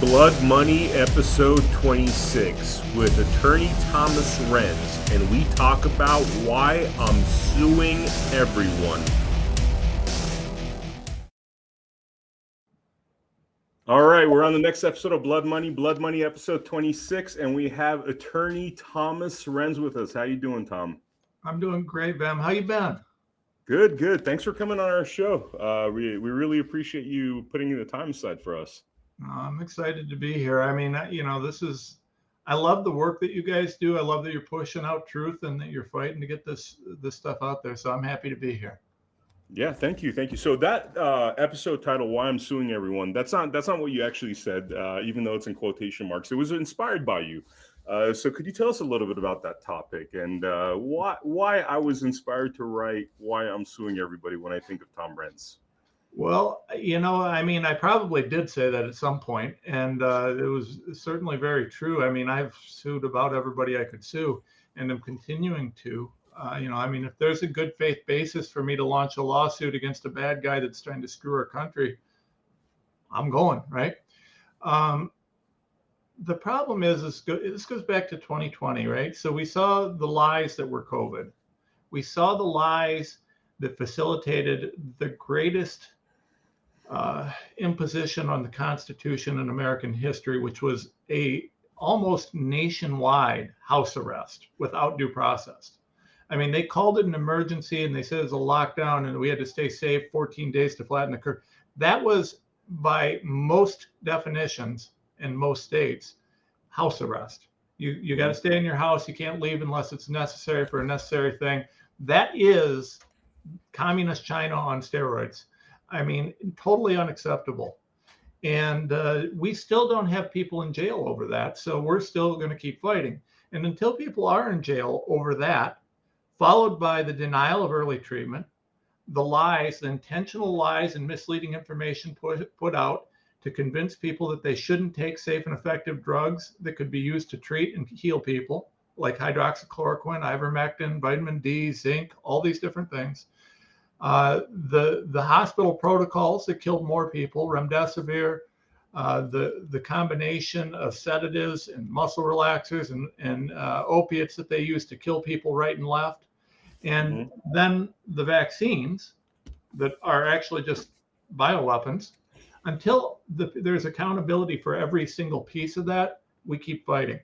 Blood Money episode 26 with Attorney Thomas Renz, and we talk about why I'm suing everyone. All right, we're on the next episode of Blood Money episode 26, and we have Attorney Thomas Renz with us. How you doing, Tom? I'm doing great, Vem. How you been? Good. Thanks for coming on our show. We really appreciate you putting the time aside for us. I'm excited to be here. I mean, I love the work that you guys do. I love that you're pushing out truth and that you're fighting to get this stuff out there. So I'm happy to be here. Yeah, thank you. So that episode title, "Why I'm Suing Everyone," that's not what you actually said, even though it's in quotation marks. It was inspired by you. So could you tell us a little bit about that topic and why I was inspired to write "Why I'm Suing Everybody" when I think of Tom Renz? Well, I probably did say that at some point, and it was certainly very true. I mean, I've sued about everybody I could sue, and I'm continuing to. If there's a good faith basis for me to launch a lawsuit against a bad guy that's trying to screw our country, I'm going, right? The problem is this goes back to 2020, right? So we saw the lies that were COVID. We saw the lies that facilitated the greatest imposition on the Constitution in American history, which was a almost nationwide house arrest without due process. I mean, they called it an emergency and they said it was a lockdown and we had to stay safe 14 days to flatten the curve. That was, by most definitions in most states, house arrest. You got to stay in your house. You can't leave unless it's necessary for a necessary thing. That is communist China on steroids. I mean, totally unacceptable. And we still don't have people in jail over that. So we're still going to keep fighting. And until people are in jail over that, followed by the denial of early treatment, the lies, the intentional lies and misleading information put out to convince people that they shouldn't take safe and effective drugs that could be used to treat and heal people, like hydroxychloroquine, ivermectin, vitamin D, zinc, all these different things. The hospital protocols that killed more people, remdesivir, the combination of sedatives and muscle relaxers and opiates that they use to kill people right and left. And then the vaccines that are actually just bioweapons. Until there's accountability for every single piece of that, we keep fighting.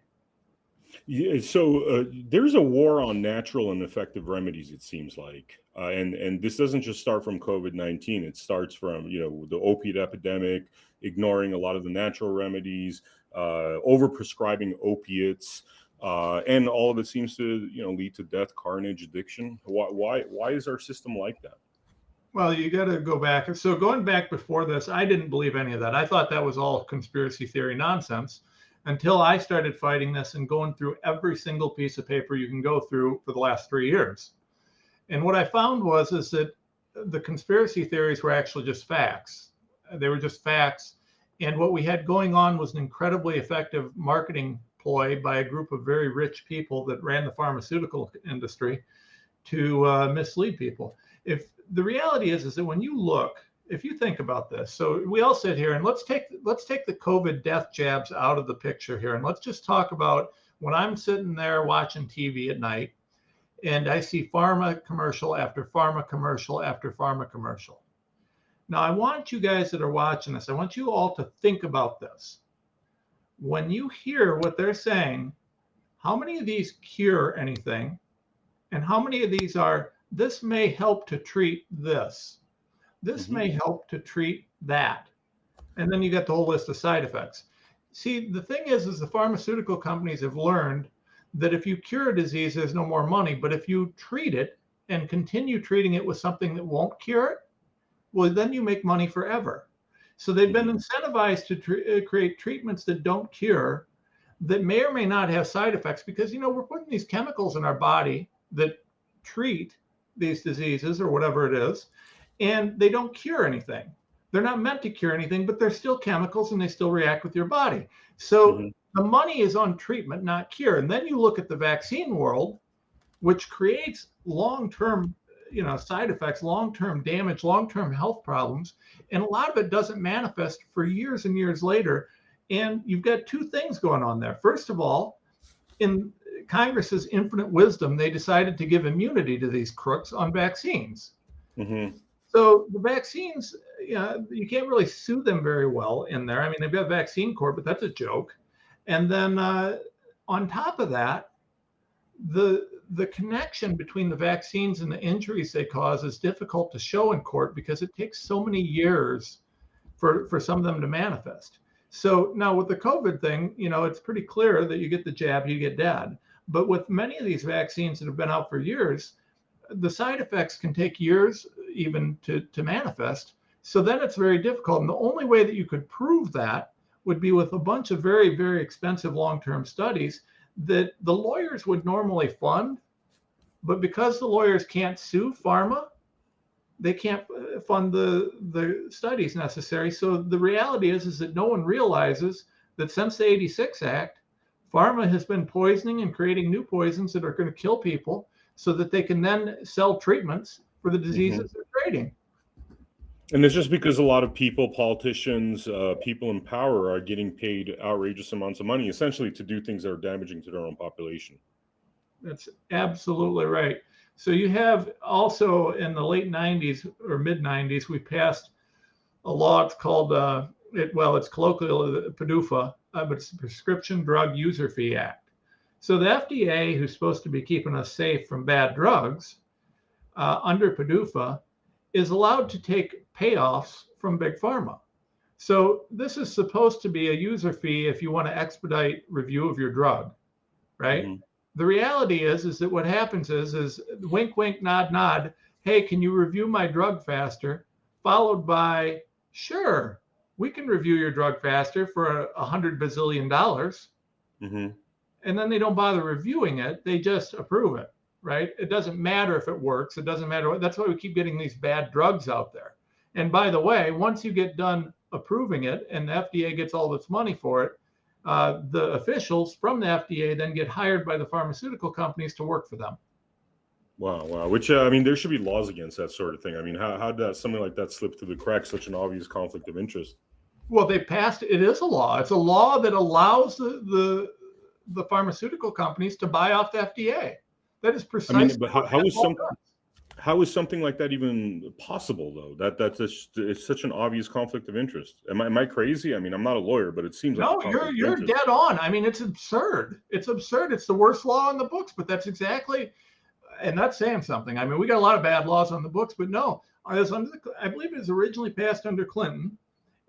Yeah, so there's a war on natural and effective remedies, it seems like. And this doesn't just start from COVID-19. It starts from, the opiate epidemic, ignoring a lot of the natural remedies, overprescribing opiates, and all of it seems to, lead to death, carnage, addiction. Why is our system like that? Well, you got to go back. So going back before this, I didn't believe any of that. I thought that was all conspiracy theory nonsense until I started fighting this and going through every single piece of paper you can go through for the last 3 years. And what I found is that the conspiracy theories were actually just facts. They were just facts. And what we had going on was an incredibly effective marketing ploy by a group of very rich people that ran the pharmaceutical industry to mislead people. If the reality is that when you look, if you think about this, so we all sit here and let's take the COVID death jabs out of the picture here. And let's just talk about when I'm sitting there watching TV at night and I see pharma commercial after pharma commercial after pharma commercial. Now, I want you guys that are watching this, I want you all to think about this. When you hear what they're saying, how many of these cure anything? And how many of these are, this may help to treat this? This may help to treat that. And then you get the whole list of side effects. See, the thing is the pharmaceutical companies have learned that if you cure a disease, there's no more money. But if you treat it and continue treating it with something that won't cure it, well, then you make money forever. So they've been incentivized to create treatments that don't cure, that may or may not have side effects, because, we're putting these chemicals in our body that treat these diseases or whatever it is, and they don't cure anything. They're not meant to cure anything, but they're still chemicals and they still react with your body. So the money is on treatment, not cure. And then you look at the vaccine world, which creates long-term, side effects, long-term damage, long-term health problems. And a lot of it doesn't manifest for years and years later And you've got two things going on there. First of all, in Congress's infinite wisdom, they decided to give immunity to these crooks on vaccines. Mm-hmm. So the vaccines, you can't really sue them very well in there. I mean, they've got vaccine court, but that's a joke. And then on top of that, the connection between the vaccines and the injuries they cause is difficult to show in court because it takes so many years for some of them to manifest. So now with the COVID thing, it's pretty clear that you get the jab, you get dead. But with many of these vaccines that have been out for years, the side effects can take years even to manifest. So then it's very difficult. And the only way that you could prove that would be with a bunch of very, very expensive long-term studies that the lawyers would normally fund. But because the lawyers can't sue pharma, they can't fund the studies necessary. So the reality is that no one realizes that since the 86 Act, pharma has been poisoning and creating new poisons that are going to kill people so that they can then sell treatments for the diseases they're treating. And it's just because a lot of people, politicians, people in power are getting paid outrageous amounts of money, essentially to do things that are damaging to their own population. That's absolutely right. So you have also in the late 90s or mid 90s, we passed a law. It's called, it's colloquially PDUFA, but it's the Prescription Drug User Fee Act. So the FDA, who's supposed to be keeping us safe from bad drugs, under PDUFA, is allowed to take payoffs from big pharma. So this is supposed to be a user fee if you want to expedite review of your drug, right? Mm-hmm. The reality is that what happens is wink, wink, nod, nod. Hey, can you review my drug faster? Followed by, sure, we can review your drug faster for $100 bazillion. Mm-hmm. And then they don't bother reviewing it. They just approve it, right? It doesn't matter if it works. It doesn't matter. That's why we keep getting these bad drugs out there. And by the way, once you get done approving it and the FDA gets all this money for it, the officials from the FDA then get hired by the pharmaceutical companies to work for them. Wow. Which, there should be laws against that sort of thing. I mean, how does something like that slip through the cracks, such an obvious conflict of interest? Well, they passed, it is a law. It's a law that allows the pharmaceutical companies to buy off the FDA. That is precisely. But how is something like that even possible, though? It's such an obvious conflict of interest. Am I crazy? I mean, I'm not a lawyer, but it seems like you're dead on. I mean, it's absurd. It's absurd. It's the worst law in the books, but that's exactly, and that's saying something. I mean, we got a lot of bad laws on the books, but no, I believe it was originally passed under Clinton,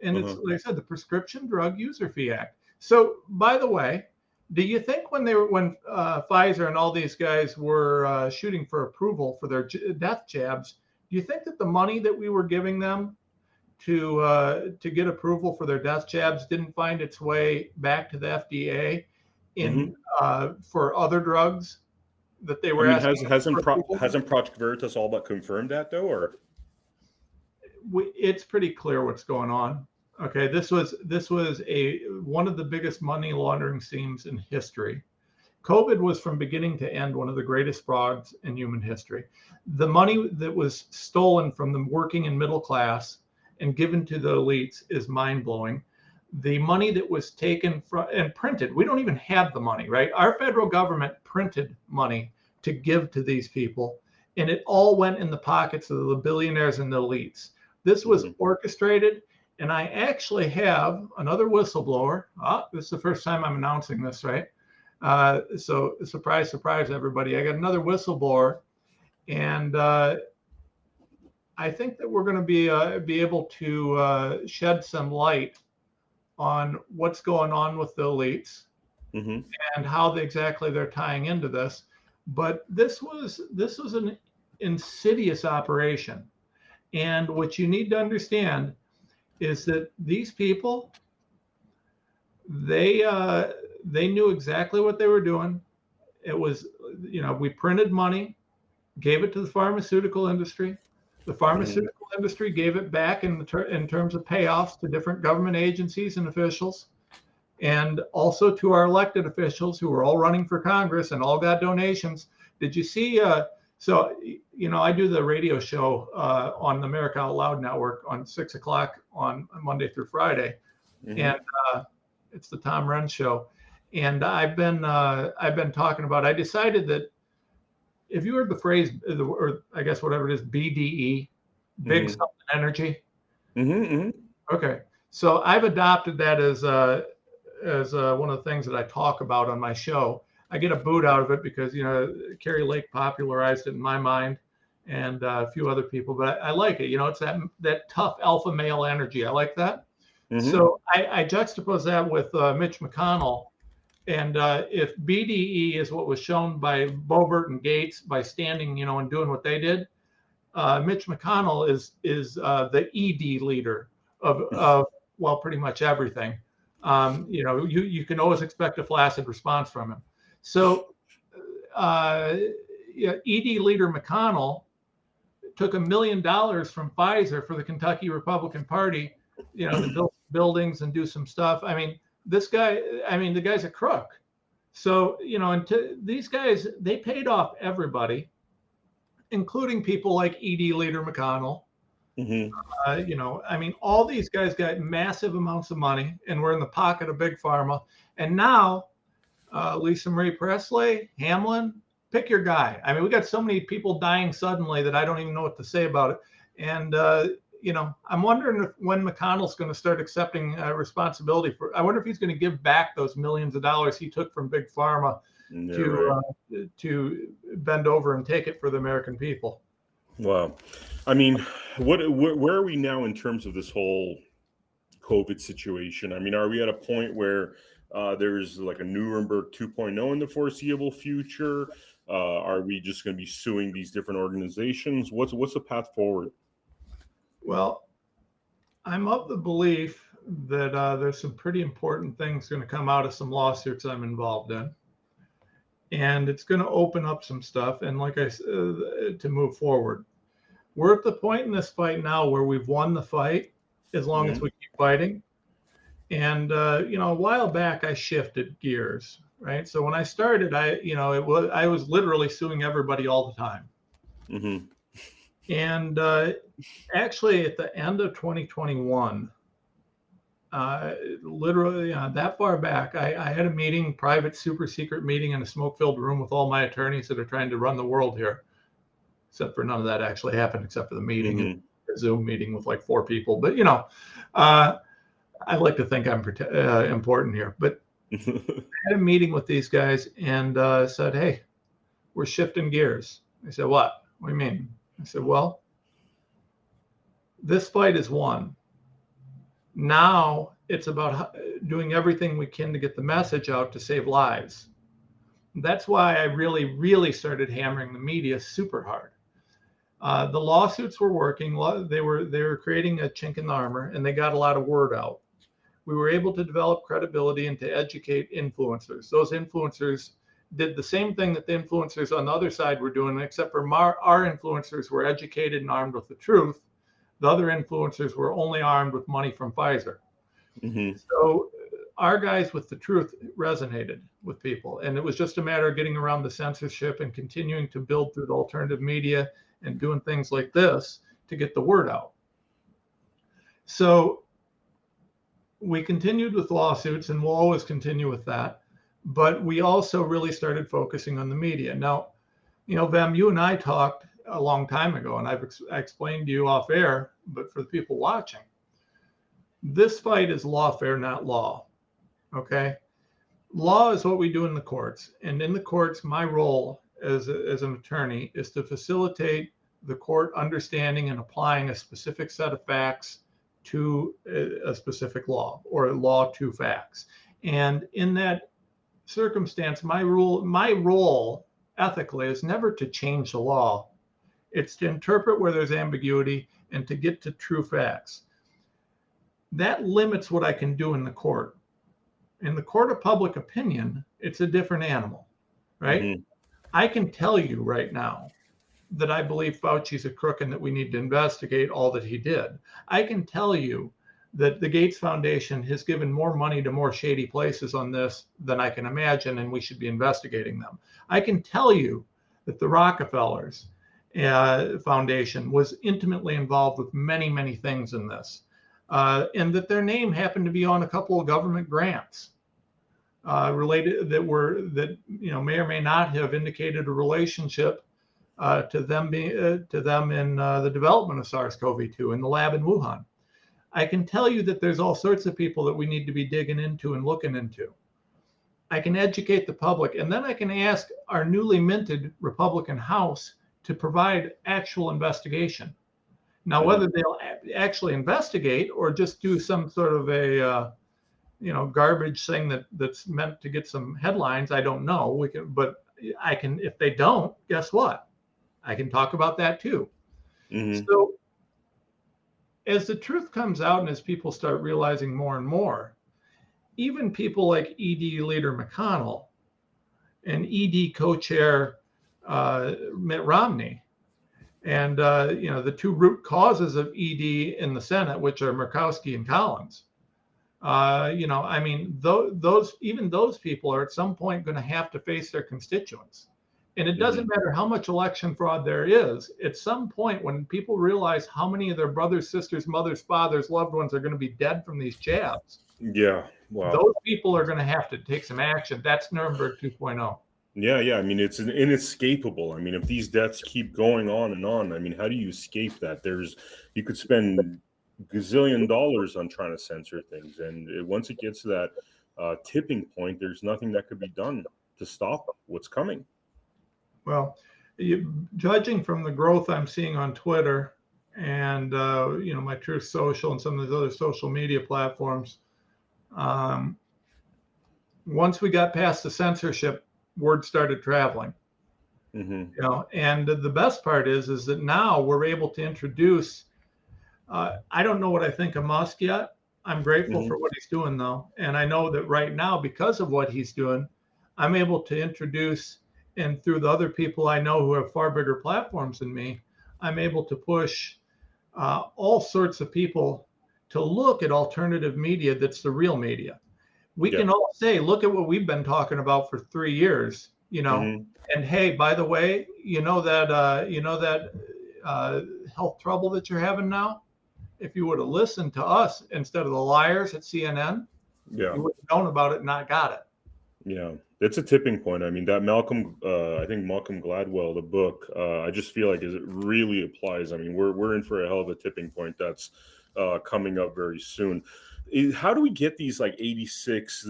and it's like I said, the Prescription Drug User Fee Act. So, by the way, do you think when Pfizer and all these guys were shooting for approval for their death jabs, do you think that the money that we were giving them to get approval for their death jabs didn't find its way back to the FDA for other drugs that they were asking? Hasn't Project Veritas all but confirmed that, though, or? It's pretty clear what's going on. Okay, this was one of the biggest money laundering schemes in history. COVID was from beginning to end one of the greatest frauds in human history. The money that was stolen from the working and middle class and given to the elites is mind-blowing. The money that was taken from and printed, we don't even have the money, right? Our federal government printed money to give to these people, and it all went in the pockets of the billionaires and the elites. This was orchestrated. And I actually have another whistleblower. This is the first time I'm announcing this, right? So surprise, surprise, everybody. I got another whistleblower. And I think that we're going to be able to shed some light on what's going on with the elites and how exactly they're tying into this. But this was an insidious operation. And what you need to understand is that these people, they knew exactly what they were doing. It was, we printed money, gave it to the pharmaceutical industry. The pharmaceutical industry gave it back in terms of payoffs to different government agencies and officials, and also to our elected officials who were all running for Congress and all got donations. Did you see? So, I do the radio show on the America Out Loud network on 6 o'clock on Monday through Friday. And It's the Tom Renz Show, and I've been talking about. I decided that if you heard the phrase, or I guess whatever it is, BDE, big something energy. Okay, so I've adopted that as one of the things that I talk about on my show. I get a boot out of it because, Carrie Lake popularized it in my mind, and a few other people, but I like it. It's that tough alpha male energy. I like that. So I juxtapose that with Mitch McConnell. And if BDE is what was shown by Boebert and Gates by standing, and doing what they did, Mitch McConnell is the ED leader of pretty much everything. You can always expect a flaccid response from him. So ED leader McConnell took $1 million from Pfizer for the Kentucky Republican Party, to build buildings and do some stuff. I mean, the guy's a crook. So, these guys, they paid off everybody, including people like ED leader McConnell. All these guys got massive amounts of money and were in the pocket of Big Pharma. And now, Lisa Marie Presley, Hamlin, pick your guy. I mean, we got so many people dying suddenly that I don't even know what to say about it. And, I'm wondering when McConnell's going to start accepting responsibility for. I wonder if he's going to give back those millions of dollars he took from Big Pharma to bend over and take it for the American people. Wow. I mean, where are we now in terms of this whole COVID situation? I mean, are we at a point where there's like a Nuremberg 2.0 in the foreseeable future? Are we just going to be suing these different organizations? What's the path forward? Well, I'm of the belief that there's some pretty important things going to come out of some lawsuits I'm involved in. And it's going to open up some stuff. And like I said, to move forward, we're at the point in this fight now where we've won the fight as long as we keep fighting. And, a while back, I shifted gears, right? So when I started, I was literally suing everybody all the time. And actually, at the end of 2021, literally that far back, I had a meeting, private, super secret meeting in a smoke-filled room with all my attorneys that are trying to run the world here. Except for none of that actually happened, except for the meeting, a Zoom meeting with like 4 people. But I like to think I'm important here. But I had a meeting with these guys and said, "Hey, we're shifting gears." They said, "What? What do you mean?" I said, "Well, this fight is won. Now it's about doing everything we can to get the message out to save lives." That's why I really, really started hammering the media super hard. The lawsuits were working. They were creating a chink in the armor, and they got a lot of word out. We were able to develop credibility and to educate influencers. Those influencers did the same thing that the influencers on the other side were doing, except for our influencers were educated and armed with the truth. The other influencers were only armed with money from Pfizer. So our guys with the truth resonated with people. And it was just a matter of getting around the censorship and continuing to build through the alternative media and doing things like this to get the word out. So we continued with lawsuits, and we'll always continue with that. But we also really started focusing on the media. Now, Vem, you and I talked a long time ago, and I explained to you off air, but for the people watching, this fight is lawfare, not law. Okay? Law is what we do in the courts. And in the courts, my role as an attorney is to facilitate the court understanding and applying a specific set of facts to a specific law, or a law to facts. And in that circumstance, my role ethically is never to change the law. It's to interpret where there's ambiguity and to get to true facts. That limits what I can do in the court. In the court of public opinion, it's a different animal, right? I can tell you right now that I believe Fauci's a crook and that we need to investigate all that he did. I can tell you that the Gates Foundation has given more money to more shady places on this than I can imagine, and we should be investigating them. I can tell you that the Rockefellers Foundation was intimately involved with many, many things in this. and that their name happened to be on a couple of government grants related that may or may not have indicated a relationship to them in the development of SARS-CoV-2 in the lab in Wuhan. I can tell you that there's all sorts of people that we need to be digging into and looking into. I can educate the public, and then I can ask our newly minted Republican House to provide actual investigation. Now, whether they'll actually investigate or just do some sort of a garbage thing that's meant to get some headlines, I don't know. But I can. If they don't, guess what? I can talk about that too. Mm-hmm. So, as the truth comes out and as people start realizing more and more, even people like ED leader McConnell and ED co-chair Mitt Romney, and the two root causes of ED in the Senate, which are Murkowski and Collins. Those people are at some point going to have to face their constituents. And it doesn't matter how much election fraud there is. At some point, when people realize how many of their brothers, sisters, mothers, fathers, loved ones are going to be dead from these jabs, those people are going to have to take some action. That's Nuremberg 2.0. Yeah. I mean, it's inescapable. I mean, if these deaths keep going on, I mean, how do you escape that? You could spend gazillion dollars on trying to censor things. And once it gets to that tipping point, there's nothing that could be done to stop what's coming. Well, judging from the growth I'm seeing on Twitter and, my Truth Social and some of these other social media platforms, once we got past the censorship, word started traveling. Mm-hmm. And the best part is that now we're able to introduce, I don't know what I think of Musk yet. I'm grateful for what he's doing, though. And I know that right now, because of what he's doing, I'm able to introduce, and through the other people I know who have far bigger platforms than me, I'm able to push all sorts of people to look at alternative media that's the real media. We can all say, look at what we've been talking about for 3 years, and hey, by the way, that health trouble that you're having now, if you would have listened to us instead of the liars at CNN, you would have known about it and not got it. Yeah, it's a tipping point. I mean, that Malcolm Gladwell, the book, I just feel like it really applies. I mean, we're in for a hell of a tipping point that's coming up very soon. How do we get these like 86,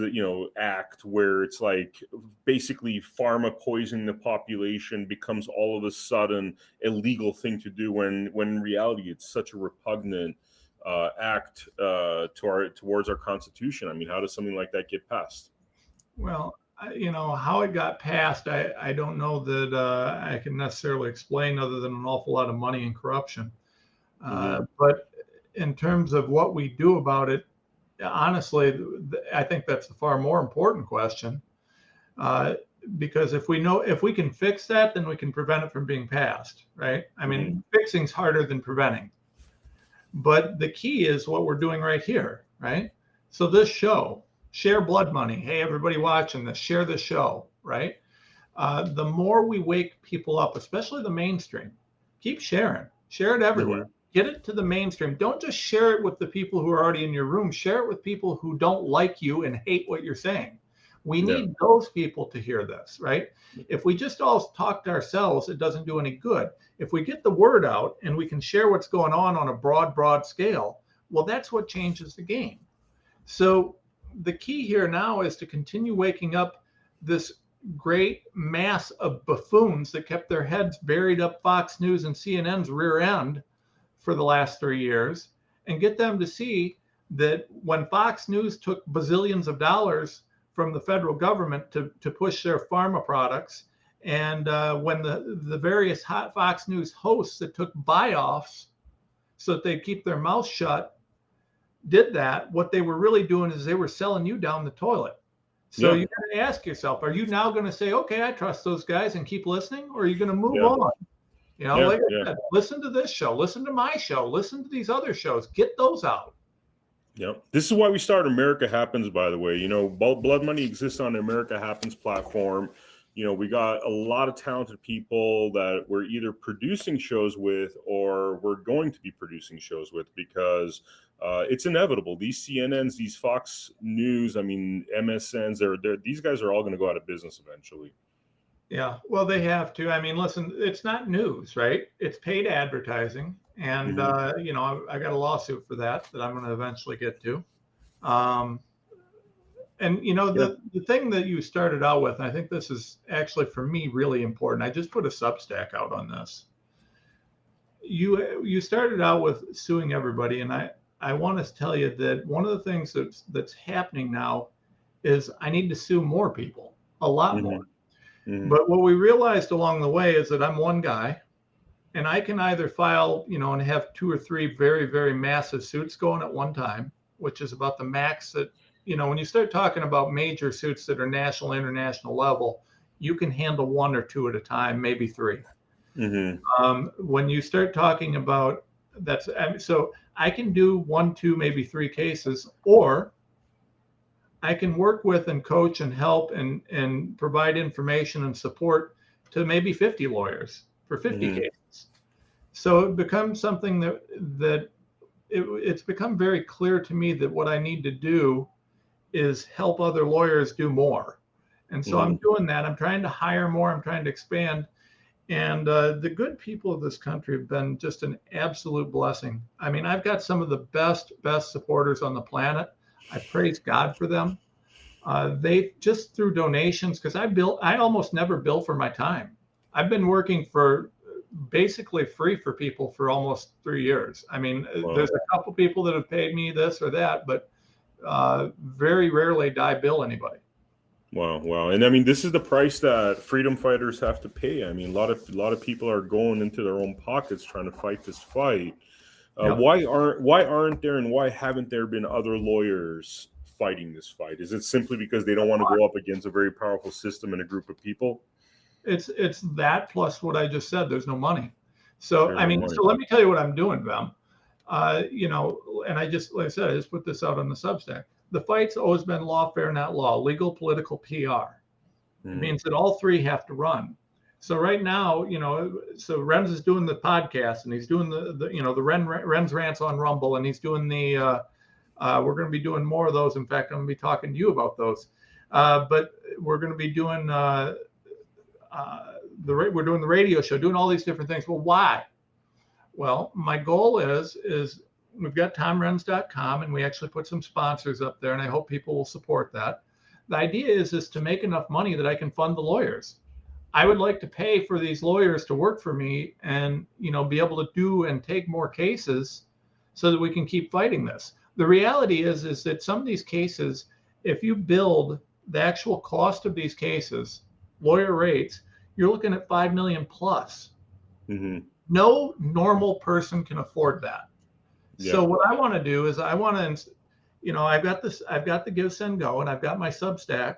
act where it's like basically pharma poisoning the population becomes all of a sudden a legal thing to do when in reality it's such a repugnant act towards our Constitution? I mean, how does something like that get passed? Well, how it got passed, I don't know that I can necessarily explain other than an awful lot of money and corruption. But in terms of what we do about it, honestly, I think that's a far more important question. Because if we can fix that, then we can prevent it from being passed, right? I mean, fixing's harder than preventing. But the key is what we're doing right here, right? So this show, share blood money. Hey, everybody watching this, share the show, right? The more we wake people up, especially the mainstream, keep sharing. Share it everywhere. Get it to the mainstream. Don't just share it with the people who are already in your room. Share it with people who don't like you and hate what you're saying. We need those people to hear this, right? If we just all talk to ourselves, it doesn't do any good. If we get the word out and we can share what's going on a broad scale, well, that's what changes the game. So the key here now is to continue waking up this great mass of buffoons that kept their heads buried up Fox News and CNN's rear end for the last 3 years, and get them to see that when Fox News took bazillions of dollars from the federal government to push their pharma products, and when the various hot Fox News hosts that took buy-offs so that they'd keep their mouth shut did that, what they were really doing is they were selling you down the toilet. So you got to ask yourself, are you now going to say, okay, I trust those guys and keep listening, or are you going to move on? I said, listen to this show, listen to my show, listen to these other shows, get those out. Yep. This is why we started America Happens, by the way. Blood Money exists on the America Happens platform. we got a lot of talented people that we're either producing shows with or we're going to be producing shows with, because it's inevitable. These CNNs, these Fox News, MSNs, these guys are all going to go out of business eventually. Yeah, well, they have to. I mean, listen, it's not news, right? It's paid advertising. And, I got a lawsuit for that I'm going to eventually get to. The thing that you started out with, and I think this is actually for me really important. I just put a Substack out on this. You started out with suing everybody, and I want to tell you that one of the things that's happening now is I need to sue more people, a lot more. But what we realized along the way is that I'm one guy, and I can either file, and have 2 or 3 very, very massive suits going at one time, which is about the max that, when you start talking about major suits that are national, international level, you can handle 1 or 2 at a time, maybe 3. When you start talking about so I can do 1, 2, maybe 3 cases, or I can work with and coach and help and provide information and support to maybe 50 lawyers for 50 cases. So it becomes something that it's become very clear to me that what I need to do is help other lawyers do more. And so I'm doing that. I'm trying to hire more. I'm trying to expand. And the good people of this country have been just an absolute blessing. I mean, I've got some of the best supporters on the planet. I praise God for them. They just through donations, because I almost never bill for my time. I've been working for basically free for people for almost 3 years. I mean, there's a couple people that have paid me this or that, but very rarely do I bill anybody. Wow. And I mean, this is the price that freedom fighters have to pay. I mean, a lot of people are going into their own pockets trying to fight this fight. Why aren't there and why haven't there been other lawyers fighting this fight? Is it simply because they don't want to go up against a very powerful system and a group of people? It's that plus what I just said. There's no money. So let me tell you what I'm doing, Vem. And I just, like I said, I just put this out on the Substack. The fight's always been lawfare, not law, legal, political, PR. It means that all 3 have to run. So right now, so Renz is doing the podcast, and he's doing the Renz rants on Rumble, and he's doing we're going to be doing more of those. In fact, I'm going to be talking to you about those. But we're going to be doing we're doing the radio show, doing all these different things. Well, why? Well, my goal is we've got TomRenz.com, and we actually put some sponsors up there, and I hope people will support that. The idea is to make enough money that I can fund the lawyers. I would like to pay for these lawyers to work for me and, be able to do and take more cases so that we can keep fighting this. The reality is that some of these cases, if you build the actual cost of these cases, lawyer rates, you're looking at $5 million plus. No normal person can afford that. Yeah. So what I want to do is I've got the Give, Send, Go, and I've got my Substack,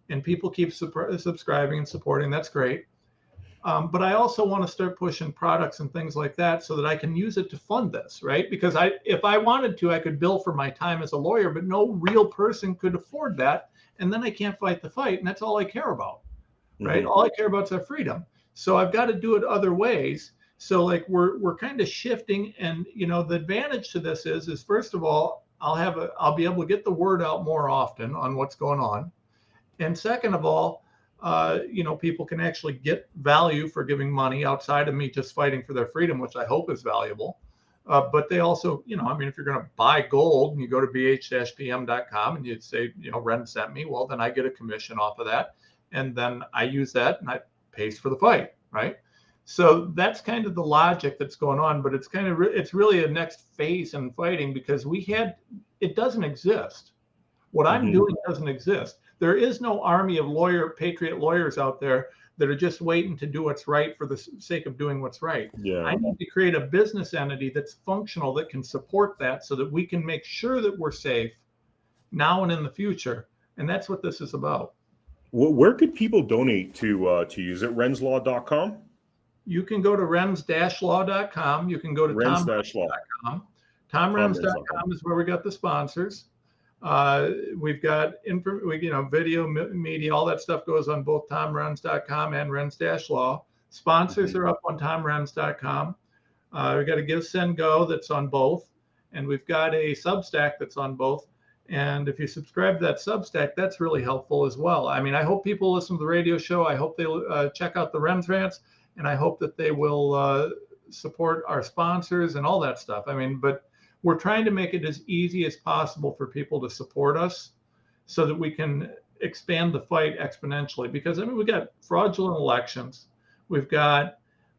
and people keep subscribing and supporting. That's great. But I also want to start pushing products and things like that so that I can use it to fund this, right? Because if I wanted to, I could bill for my time as a lawyer, but no real person could afford that. And then I can't fight the fight. And that's all I care about, right? All I care about is our freedom. So I've got to do it other ways. So like we're kind of shifting, and the advantage to this is first of all, I'll be able to get the word out more often on what's going on. And second of all, people can actually get value for giving money outside of me just fighting for their freedom, which I hope is valuable. But they also, if you're going to buy gold and you go to bh-pm.com and you'd say, Ren sent me, well, then I get a commission off of that. And then I use that and I pays for the fight, right? So that's kind of the logic that's going on, but it's it's really a next phase in fighting because it doesn't exist. What I'm doing doesn't exist. There is no army of patriot lawyers out there that are just waiting to do what's right for the sake of doing what's right. Yeah. I need to create a business entity that's functional, that can support that so that we can make sure that we're safe now and in the future. And that's what this is about. Where could people donate to you? Is it renzlaw.com? You can go to renz-law.com. You can go to tomrenz.com. Tomrenz.com is where we got the sponsors. We've got video, media, all that stuff goes on both TomRenz.com and Renz-Law. Sponsors are up on TomRenz.com. We've got a Give, Send, Go that's on both, and we've got a Substack that's on both. And if you subscribe to that Substack, that's really helpful as well. I mean, I hope people listen to the radio show. I hope they check out the Renz Rants, and I hope that they will support our sponsors and all that stuff. I mean, but we're trying to make it as easy as possible for people to support us so that we can expand the fight exponentially. Because, I mean, we got fraudulent elections. We've got,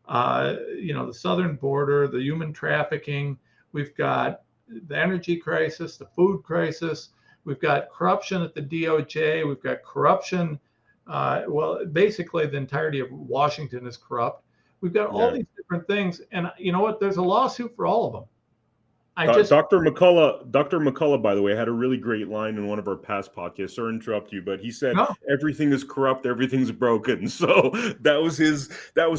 the southern border, the human trafficking. We've got the energy crisis, the food crisis. We've got corruption at the DOJ. We've got corruption. Basically, the entirety of Washington is corrupt. We've got all these different things. And you know what? There's a lawsuit for all of them. Dr. McCullough, by the way, had a really great line in one of our past podcasts. Sorry to interrupt you, but he said, Everything is corrupt, everything's broken. So that was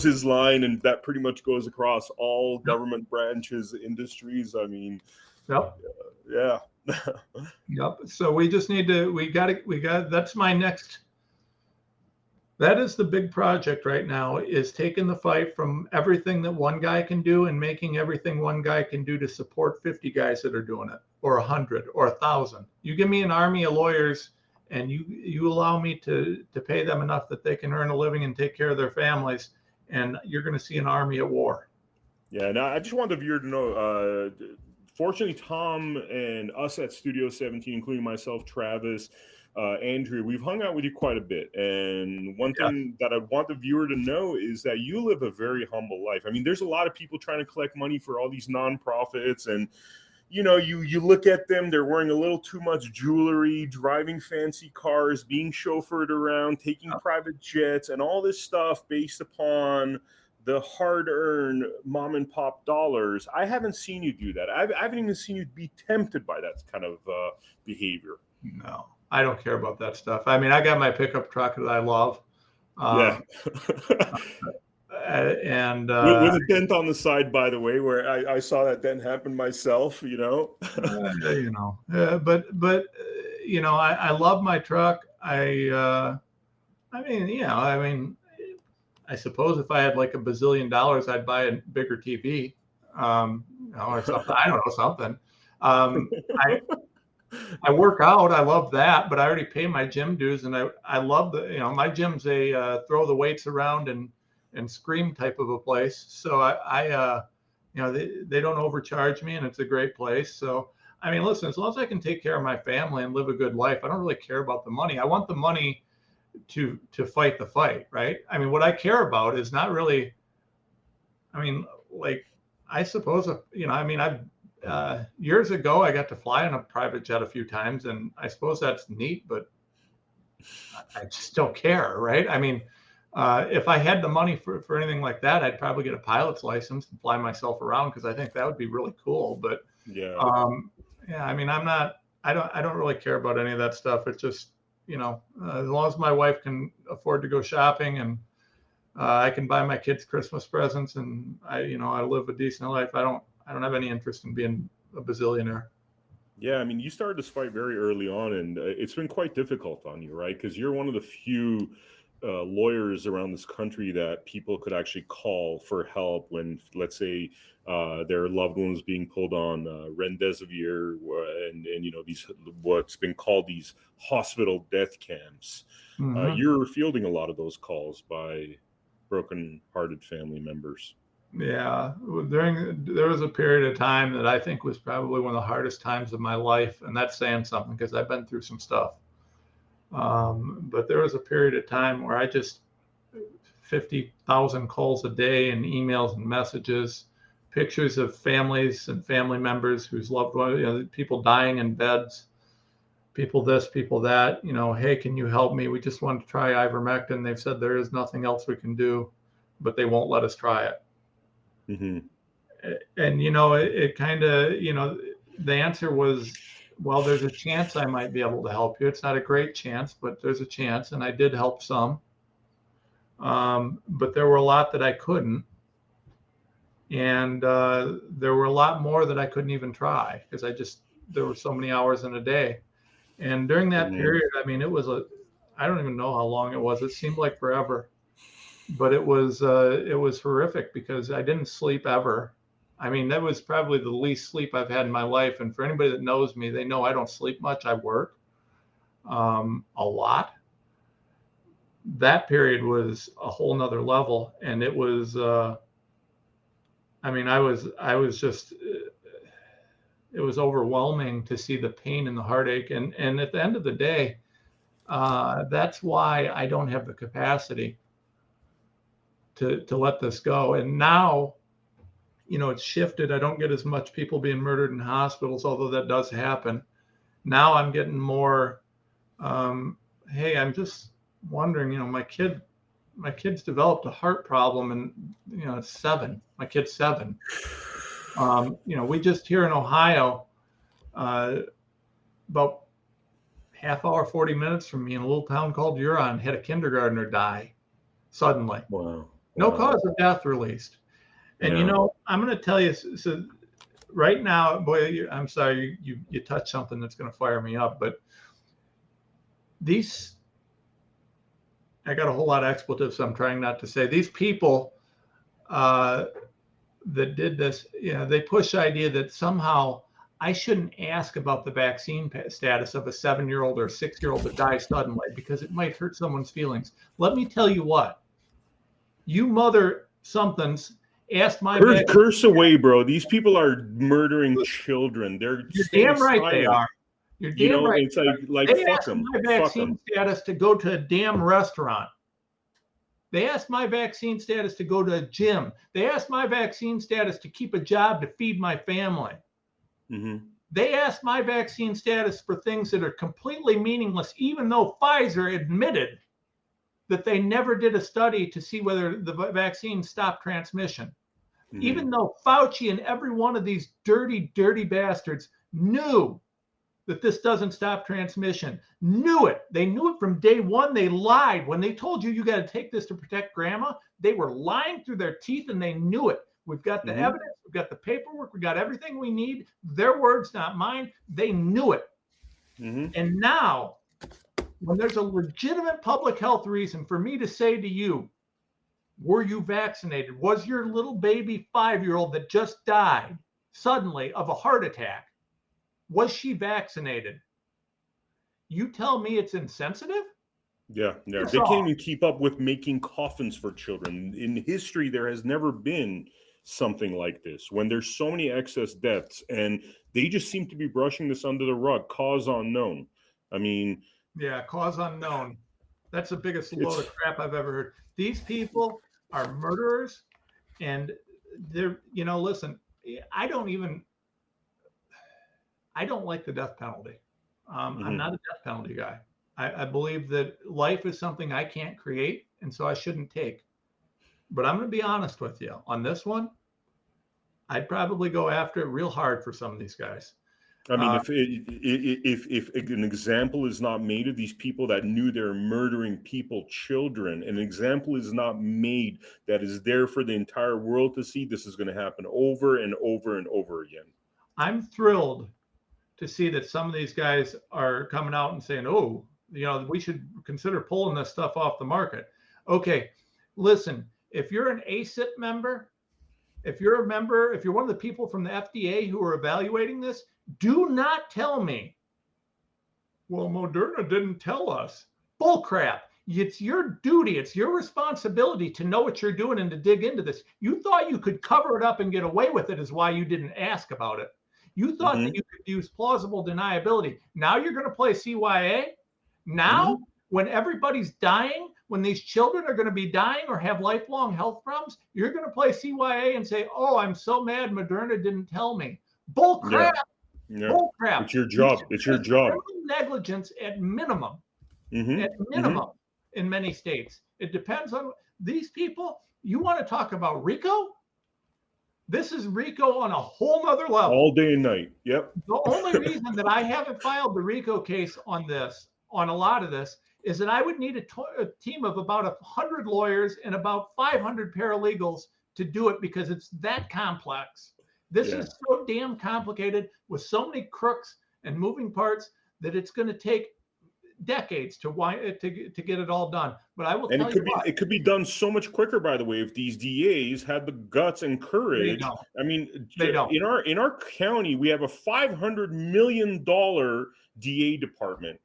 his line, and that pretty much goes across all government branches, industries. I mean, yeah. Yep. So we just need to, that's my next. That is the big project right now, is taking the fight from everything that one guy can do and making everything one guy can do to support 50 guys that are doing it, or 100 or 1,000. You give me an army of lawyers and you allow me to pay them enough that they can earn a living and take care of their families, and you're going to see an army at war. Yeah. Now, I just want the viewer to know, fortunately, Tom and us at Studio 17, including myself, Travis, Andrew, we've hung out with you quite a bit. And one thing that I want the viewer to know is that you live a very humble life. I mean, there's a lot of people trying to collect money for all these nonprofits. And, you look at them, they're wearing a little too much jewelry, driving fancy cars, being chauffeured around, taking private jets, and all this stuff based upon the hard-earned mom and pop dollars. I haven't seen you do that. I haven't even seen you be tempted by that kind of behavior. No. I don't care about that stuff. I mean, I got my pickup truck that I love. And with a dent on the side, by the way, where I saw that dent happen myself, but I love my truck. I suppose if I had like $1 bazillion, I'd buy a bigger TV, or something. I don't know, something. I work out. I love that, but I already pay my gym dues, and I love my gym's a throw the weights around and scream type of a place. So they don't overcharge me, and it's a great place. So, I mean, listen, as long as I can take care of my family and live a good life, I don't really care about the money. I want the money to fight the fight, right? I mean, what I care about is not really, I suppose, years ago, I got to fly on a private jet a few times, and I suppose that's neat, but I just don't care, right? I mean, if I had the money for anything like that, I'd probably get a pilot's license and fly myself around, because I think that would be really cool. But I don't really care about any of that stuff. It's just, as long as my wife can afford to go shopping, and I can buy my kids Christmas presents, and I live a decent life, I don't have any interest in being a bazillionaire. Yeah, I mean, you started this fight very early on, and it's been quite difficult on you, right? Because you're one of the few lawyers around this country that people could actually call for help when, let's say, their loved ones being pulled on remdesivir and these what's been called these hospital death camps. Mm-hmm. You're fielding a lot of those calls by broken-hearted family members. Yeah, there was a period of time that I think was probably one of the hardest times of my life, and that's saying something, because I've been through some stuff. But there was a period of time where I just 50,000 calls a day and emails and messages, pictures of families and family members whose loved ones, people dying in beds, people this, people that, hey, can you help me? We just want to try ivermectin. They've said there is nothing else we can do, but they won't let us try it. Mm-hmm. And, it kind of, the answer was, well, there's a chance I might be able to help you. It's not a great chance, but there's a chance. And I did help some. But there were a lot that I couldn't. And there were a lot more that I couldn't even try, because there were so many hours in a day. And during that Mhm. period, I mean, I don't even know how long it was. It seemed like forever, but it was horrific because I didn't sleep ever. I mean, that was probably the least sleep I've had in my life. And for anybody that knows me, they know I don't sleep much. I work a lot. That period was a whole nother level. And it was, I mean, I was just, it was overwhelming to see the pain and the heartache. And at the end of the day, that's why I don't have the capacity to let this go. And now, you know, it's shifted. I don't get as much people being murdered in hospitals, although that does happen. Now I'm getting more, hey, I'm just wondering, you know, my kid's developed a heart problem, and you know, it's 7. My kid's 7. You know, we just here in Ohio, about half hour, 40 minutes from me in a little town called Huron, had a kindergartner die suddenly. Wow. No Wow. cause of death released. And, you Yeah. know, I'm going to tell you, so right now, boy, I'm sorry, you touched something that's going to fire me up, but I got a whole lot of expletives, so I'm trying not to say. These people that did this, you know, they push the idea that somehow I shouldn't ask about the vaccine status of a 7-year-old or a 6-year-old that dies suddenly because it might hurt someone's feelings. Let me tell you what, you mother somethings asked my Curse away, bro. These people are murdering children. They're You're staying damn right they silent. are. You're You damn know, right. it's like They fuck asked them. my Fuck them. vaccine status to go to a damn restaurant. They asked my vaccine status to go to a gym. They asked my vaccine status to keep a job to feed my family. Mm-hmm. They asked my vaccine status for things that are completely meaningless, even though Pfizer admitted that they never did a study to see whether the vaccine stopped transmission. Mm-hmm. Even though Fauci and every one of these dirty, dirty bastards knew that this doesn't stop transmission, knew it. They knew it from day one. They lied. When they told you got to take this to protect grandma, they were lying through their teeth and they knew it. We've got the Mm-hmm. evidence. We've got the paperwork. We've got everything we need. Their words, not mine. They knew it. Mm-hmm. And now, when there's a legitimate public health reason for me to say to you, were you vaccinated? Was your little baby 5-year-old that just died suddenly of a heart attack, was she vaccinated? You tell me it's insensitive? Yeah. That's They all. can't even keep up with making coffins for children. In history, there has never been something like this when there's so many excess deaths, and they just seem to be brushing this under the rug. Cause unknown. I mean, yeah, cause unknown. That's the biggest load of crap I've ever heard. These people are murderers, and they're, you know, listen, I don't like the death penalty. I'm not a death penalty guy. I believe that life is something I can't create, and so I shouldn't take. But I'm going to be honest with you on this one. I'd probably go after it real hard for some of these guys. I mean, if an example is not made of these people that knew they're murdering people, children, an example is not made that is there for the entire world to see, this is going to happen over and over and over again. I'm thrilled to see that some of these guys are coming out and saying, oh, you know, we should consider pulling this stuff off the market. Okay, listen, if you're an ACIP member, if you're a member, if you're one of the people from the FDA who are evaluating this, do not tell me, well, Moderna didn't tell us. Bull crap. It's your duty. It's your responsibility to know what you're doing and to dig into this. You thought you could cover it up and get away with it is why you didn't ask about it. You thought that you could use plausible deniability. Now you're going to play CYA? Now, when everybody's dying, when these children are going to be dying or have lifelong health problems, you're going to play CYA and say, oh, I'm so mad Moderna didn't tell me. Bull crap. Yeah. Bull crap. It's your job. It's your job. Negligence at minimum. At minimum in many states. It depends on these people. You want to talk about RICO? This is RICO on a whole nother level. All day and night. Yep. The only reason that I haven't filed the RICO case on this, on a lot of this, is that I would need a team of about 100 lawyers and about 500 paralegals to do it because it's that complex. This is so damn complicated with so many crooks and moving parts that it's going to take decades to get it all done. But I will And tell you what, it could be done so much quicker, by the way, if these DAs had the guts and courage. I mean, they don't. In our county, we have a $500 million DA department.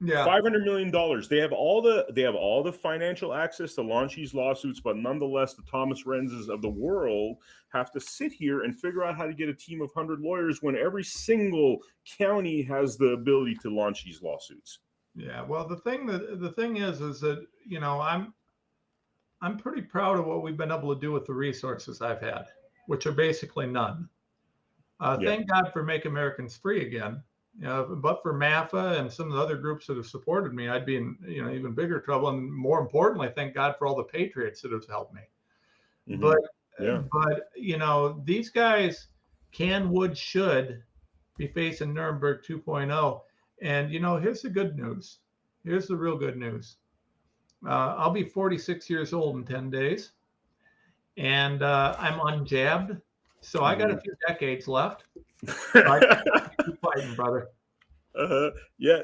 Yeah. $500 million. They have all the financial access to launch these lawsuits, but nonetheless, the Thomas Renzes of the world have to sit here and figure out how to get a team of 100 lawyers when every single county has the ability to launch these lawsuits. Yeah. Well, the thing is that, you know, I'm pretty proud of what we've been able to do with the resources I've had, which are basically none. Thank God for Make Americans Free Again. But for MAFA and some of the other groups that have supported me, I'd be in even bigger trouble. And more importantly, thank God for all the patriots that have helped me. Mm-hmm. But you know, these guys should be facing Nuremberg 2.0. And you know, here's the good news. Here's the real good news. I'll be 46 years old in 10 days, and I'm unjabbed, so I got a few decades left. Keep fighting, brother. Yeah,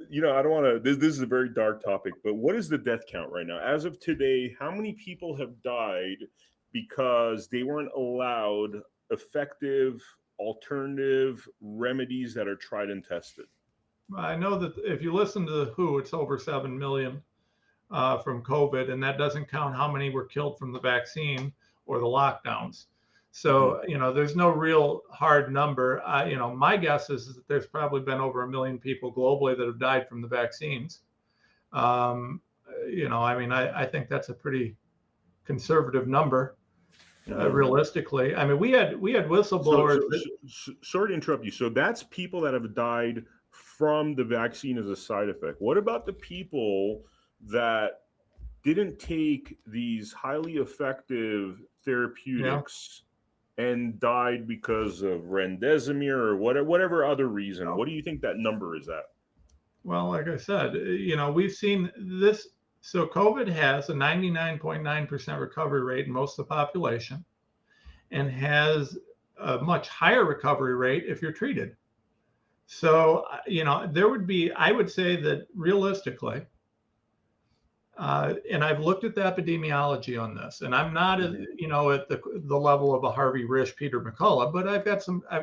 you know, I don't want to. This is a very dark topic, but what is the death count right now? As of today, how many people have died because they weren't allowed effective alternative remedies that are tried and tested? I know that if you listen to the WHO, it's over 7 million from COVID, and that doesn't count how many were killed from the vaccine or the lockdowns. So, you know, there's no real hard number. You know, my guess is that there's probably been over 1 million people globally that have died from the vaccines. You know, I mean, I think that's a pretty conservative number, realistically. I mean, we had whistleblowers. Sorry to interrupt you. So that's people that have died from the vaccine as a side effect. What about the people that didn't take these highly effective therapeutics and died because of remdesivir or whatever other reason? What do you think that number is at? Well, like I said, you know, we've seen this. So COVID has a 99.9% recovery rate in most of the population and has a much higher recovery rate if you're treated. So, you know, I would say that realistically, and I've looked at the epidemiology on this, and I'm not, you know, at the level of a Harvey Risch, Peter McCullough, but I've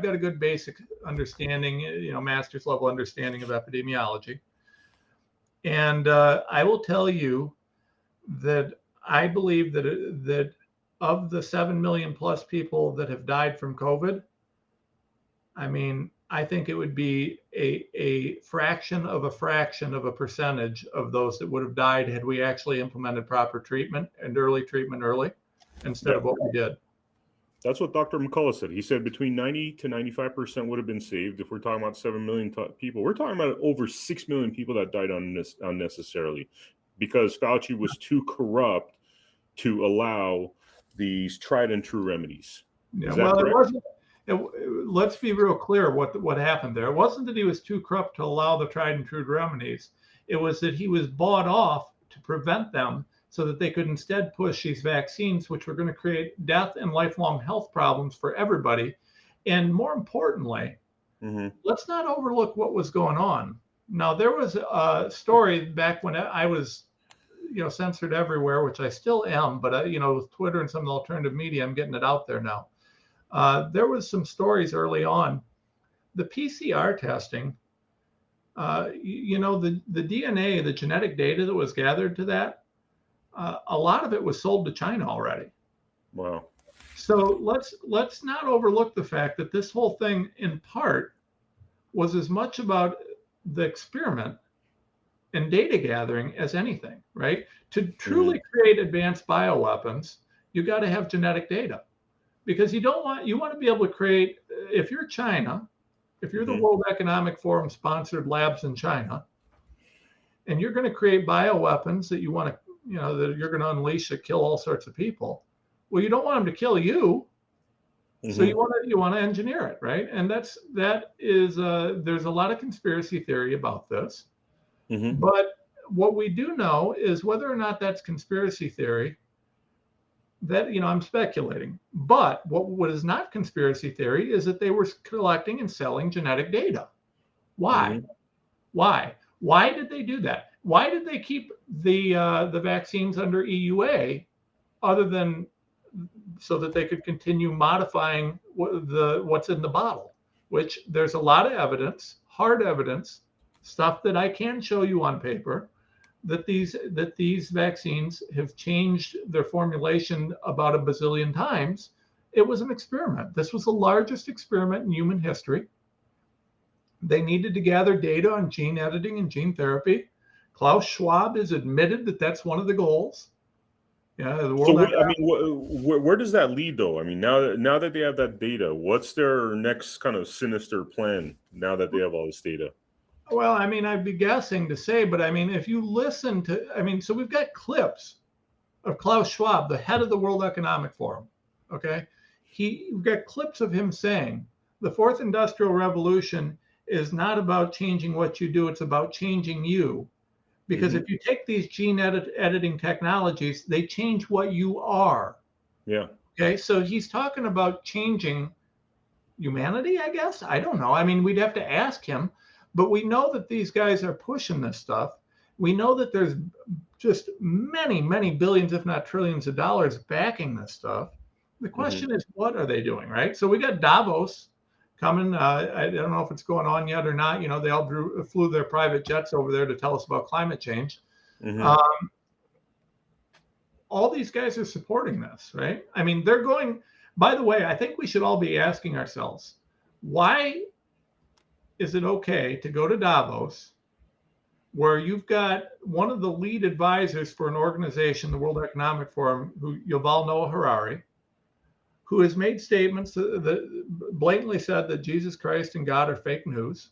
got a good basic understanding, you know, master's level understanding of epidemiology. And I will tell you that I believe that of the 7 million plus people that have died from COVID, I mean, I think it would be a fraction of a percentage of those that would have died had we actually implemented proper treatment and early treatment instead of what we did. That's what Dr. McCullough said. He said between 90 to 95% would have been saved. If we're talking about 7 million people, we're talking about over 6 million people that died unnecessarily because Fauci was too corrupt to allow these tried and true remedies. Yeah, well, it wasn't. Let's be real clear what happened there. It wasn't that he was too corrupt to allow the tried and true remedies. It was that he was bought off to prevent them so that they could instead push these vaccines, which were going to create death and lifelong health problems for everybody. And more importantly, let's not overlook what was going on. Now, there was a story back when I was, you know, censored everywhere, which I still am, but, you know, with Twitter and some of the alternative media, I'm getting it out there now. There was some stories early on. The PCR testing, you know, the DNA, the genetic data that was gathered to that, a lot of it was sold to China already. Wow. So let's not overlook the fact that this whole thing, in part, was as much about the experiment and data gathering as anything, right? To truly create advanced bioweapons, you got to have genetic data. Because you want to be able to create, if you're China, if you're the World Economic Forum sponsored labs in China, and you're going to create bioweapons that you want to, you know, that you're going to unleash that kill all sorts of people. Well, you don't want them to kill you. So you want to engineer it, right? And there's a lot of conspiracy theory about this. But what we do know is whether or not that's conspiracy theory, that, you know, I'm speculating. But what is not conspiracy theory is that they were collecting and selling genetic data. Why? Why? Why did they do that? Why did they keep the vaccines under EUA, other than so that they could continue modifying what's in the bottle? Which there's a lot of evidence, hard evidence, stuff that I can show you on paper, that these vaccines have changed their formulation about a bazillion times. It was an experiment. This was the largest experiment in human history. They needed to gather data on gene editing and gene therapy. Klaus Schwab has admitted that that's one of the goals. Yeah, the world. So, where does that lead, though? I mean, now that they have that data, what's their next kind of sinister plan now that they have all this data? Well, I mean, I'd be guessing to say, but I mean, if you listen to, I mean, so we've got clips of Klaus Schwab, the head of the World Economic Forum. Okay, we've got clips of him saying the fourth industrial revolution is not about changing what you do; it's about changing you. Because if you take these gene editing technologies, they change what you are. Yeah. Okay. So he's talking about changing humanity, I guess. I don't know. I mean, we'd have to ask him. But we know that these guys are pushing this stuff. We know that there's just many, many billions, if not trillions of dollars backing this stuff. The question is, what are they doing, right? So we got Davos coming. I don't know if it's going on yet or not. You know, they all flew their private jets over there to tell us about climate change. All these guys are supporting this, right? I mean, they're going, by the way, I think we should all be asking ourselves, why is it okay to go to Davos, where you've got one of the lead advisors for an organization, the World Economic Forum, who Yuval Noah Harari, who has made statements that blatantly said that Jesus Christ and God are fake news.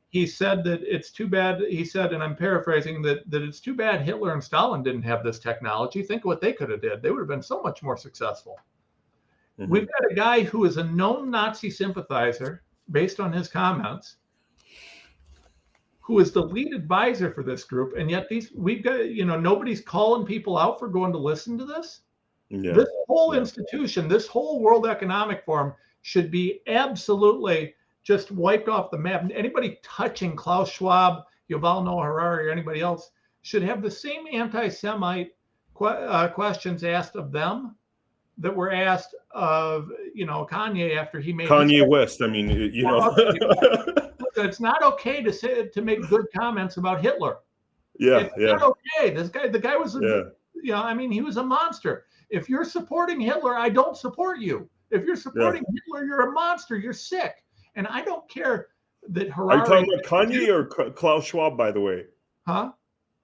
He said that it's too bad, he said, and I'm paraphrasing, that it's too bad Hitler and Stalin didn't have this technology. Think what they could have did. They would have been so much more successful. We've got a guy who is a known Nazi sympathizer, based on his comments, who is the lead advisor for this group. And yet we've got, you know, nobody's calling people out for going to listen to this. This whole institution, this whole World Economic Forum should be absolutely just wiped off the map. Anybody touching Klaus Schwab, Yuval Noah Harari, or anybody else should have the same anti-Semite questions asked of them that were asked of, you know, Kanye after he made Kanye West. I mean, you know, it's not okay to make good comments about Hitler. It's not okay. The guy was, you know, I mean, he was a monster. If you're supporting Hitler, I don't support you. If you're supporting Hitler, you're a monster. You're sick. And I don't care that Harari. Are you talking about Kanye or Klaus Schwab, by the way? Huh?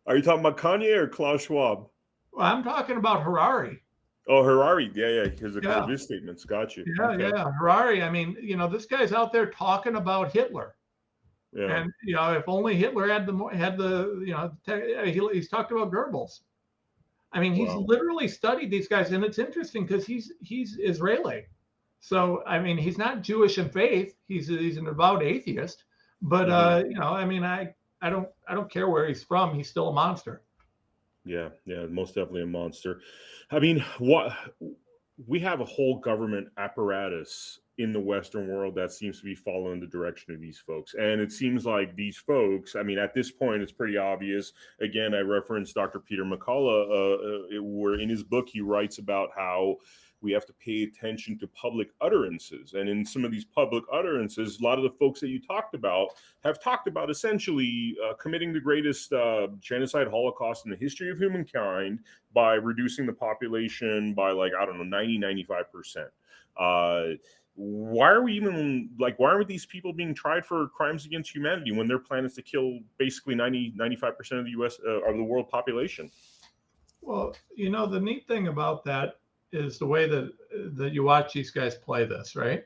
Are you talking about Kanye or Klaus Schwab? Well, I'm talking about Harari. Oh, Harari. Yeah. Here's a his statements. Got you. Yeah. Harari. I mean, you know, this guy's out there talking about Hitler. Yeah. And, you know, if only Hitler had the you know, he's talked about Goebbels. I mean, he's literally studied these guys, and it's interesting because he's Israeli. So, I mean, he's not Jewish in faith. He's an avowed atheist. But you know, I mean, I don't care where he's from. He's still a monster. Yeah, most definitely a monster. I mean, we have a whole government apparatus in the Western world that seems to be following the direction of these folks. And it seems like these folks, I mean, at this point, it's pretty obvious. Again, I referenced Dr. Peter McCullough, where in his book, he writes about how we have to pay attention to public utterances. And in some of these public utterances, a lot of the folks that you talked about have talked about essentially committing the greatest genocide holocaust in the history of humankind by reducing the population by, like, I don't know, 95%. Why aren't these people being tried for crimes against humanity when their plan is to kill basically 95% of the U.S. Of the world population? Well, you know, the neat thing about that is the way that you watch these guys play this, right?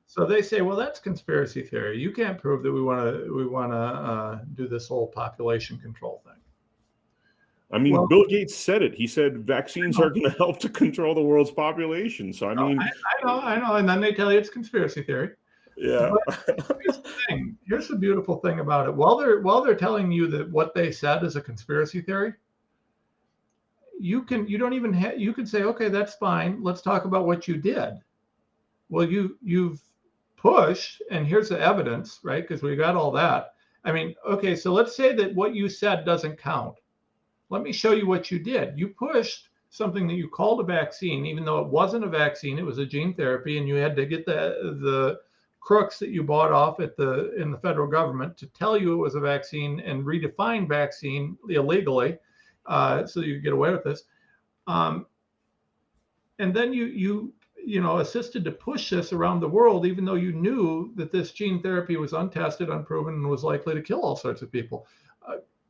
So they say, well, that's conspiracy theory. You can't prove that we want to do this whole population control thing. I mean, well, Bill Gates said it. He said vaccines are going to help to control the world's population. So, I mean, I know. And then they tell you it's conspiracy theory. Yeah. Here's the thing. Here's the beautiful thing about it. While they're telling you that what they said is a conspiracy theory, you can say, okay, that's fine. Let's talk about what you did. Well, you've pushed, and here's the evidence, right? Because we got all that. I mean, okay, so let's say that what you said doesn't count. Let me show you what you did. You pushed something that you called a vaccine, even though it wasn't a vaccine, it was a gene therapy, and you had to get the crooks that you bought off in the federal government to tell you it was a vaccine and redefine vaccine illegally, so you could get away with this. And then you assisted to push this around the world, even though you knew that this gene therapy was untested, unproven, and was likely to kill all sorts of people.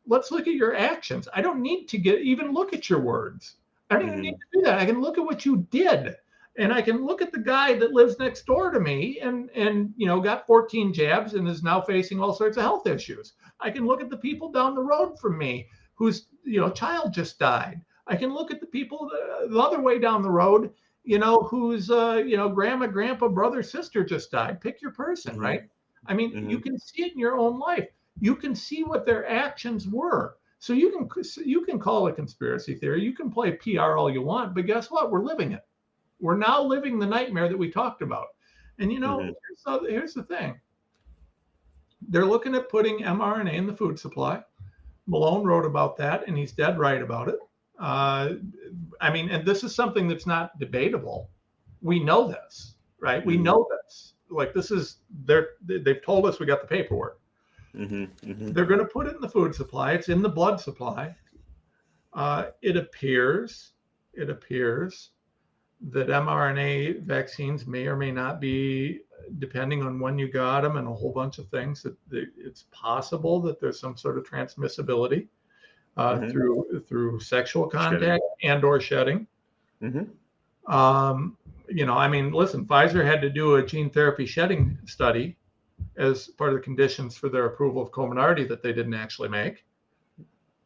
Let's look at your actions. I don't need to even look at your words. I don't even need to do that. I can look at what you did, and I can look at the guy that lives next door to me and got 14 jabs and is now facing all sorts of health issues. I can look at the people down the road from me whose child just died. I can look at the people the other way down the road, whose grandma, grandpa, brother, sister just died. Pick your person, right? I mean, you can see it in your own life. You can see what their actions were. So you can call it a conspiracy theory. You can play PR all you want, but guess what? We're living it. We're now living the nightmare that we talked about. And here's the thing. They're looking at putting mRNA in the food supply. Malone wrote about that, and he's dead right about it. And this is something that's not debatable. We know this, right? We know this. Like they've told us we got the paperwork. They're going to put it in the food supply. It's in the blood supply. It appears that mRNA vaccines may or may not be, depending on when you got them and a whole bunch of things, that it's possible that there's some sort of transmissibility through sexual contact and or shedding. Listen, Pfizer had to do a gene therapy shedding study as part of the conditions for their approval of Comirnaty that they didn't actually make.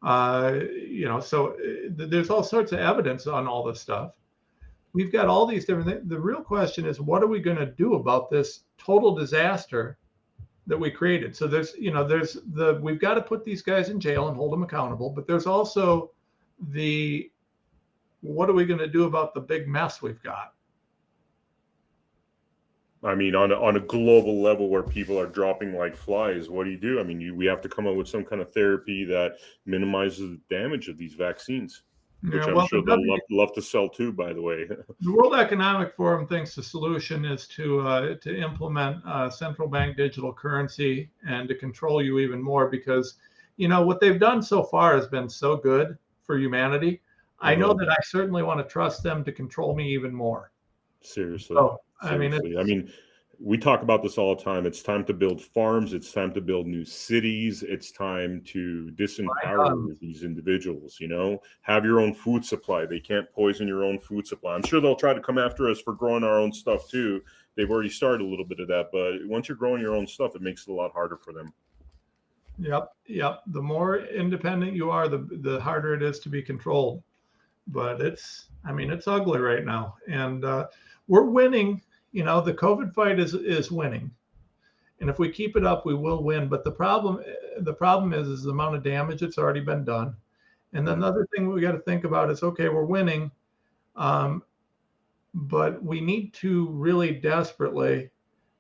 So there's all sorts of evidence on all this stuff. We've got all these different things. The real question is, what are we going to do about this total disaster that we created? So we've got to put these guys in jail and hold them accountable, but there's also what are we going to do about the big mess we've got? I mean, on a global level where people are dropping like flies, what do you do? I mean, we have to come up with some kind of therapy that minimizes the damage of these vaccines, which I'm sure they'll love to sell too, by the way. The World Economic Forum thinks the solution is to implement central bank digital currency and to control you even more, because, what they've done so far has been so good for humanity. I know that I certainly want to trust them to control me even more. Seriously. So, we talk about this all the time. It's time to build farms. It's time to build new cities. It's time to disempower these individuals, have your own food supply. They can't poison your own food supply. I'm sure they'll try to come after us for growing our own stuff too. They've already started a little bit of that, but once you're growing your own stuff, it makes it a lot harder for them. Yep. The more independent you are, the harder it is to be controlled. But it's ugly right now. And we're winning. The COVID fight is winning, and if we keep it up, we will win. But the problem is the amount of damage that's already been done. And another thing we got to think about is, okay, we're winning, but we need to really desperately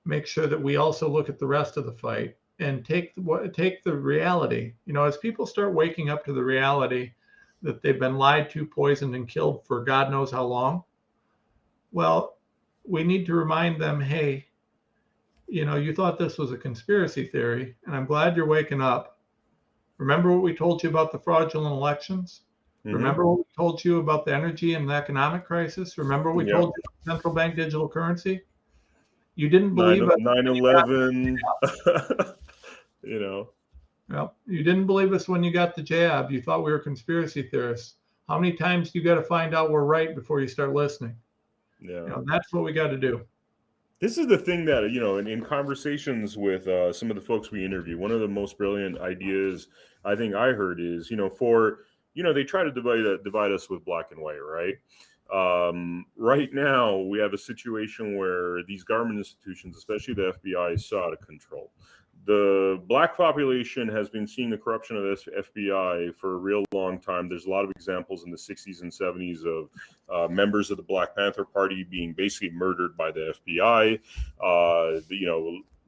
make sure that we also look at the rest of the fight and take the reality. As people start waking up to the reality that they've been lied to, poisoned, and killed for God knows how long. Well, we need to remind them, hey, you thought this was a conspiracy theory, and I'm glad you're waking up. Remember what we told you about the fraudulent elections? Remember what we told you about the energy and the economic crisis? Remember what we told you about central bank digital currency? You didn't believe us. 9/11, Well, you didn't believe us when you got the jab. You thought we were conspiracy theorists. How many times do you got to find out we're right before you start listening? That's what we got to do. This is the thing that, in conversations with some of the folks we interview, one of the most brilliant ideas I think I heard is, they try to divide us with black and white, right? Right now, we have a situation where these government institutions, especially the FBI, is so out of control. The black population has been seeing the corruption of this FBI for a real long time. There's a lot of examples in the 60s and 70s of members of the Black Panther Party being basically murdered by the FBI.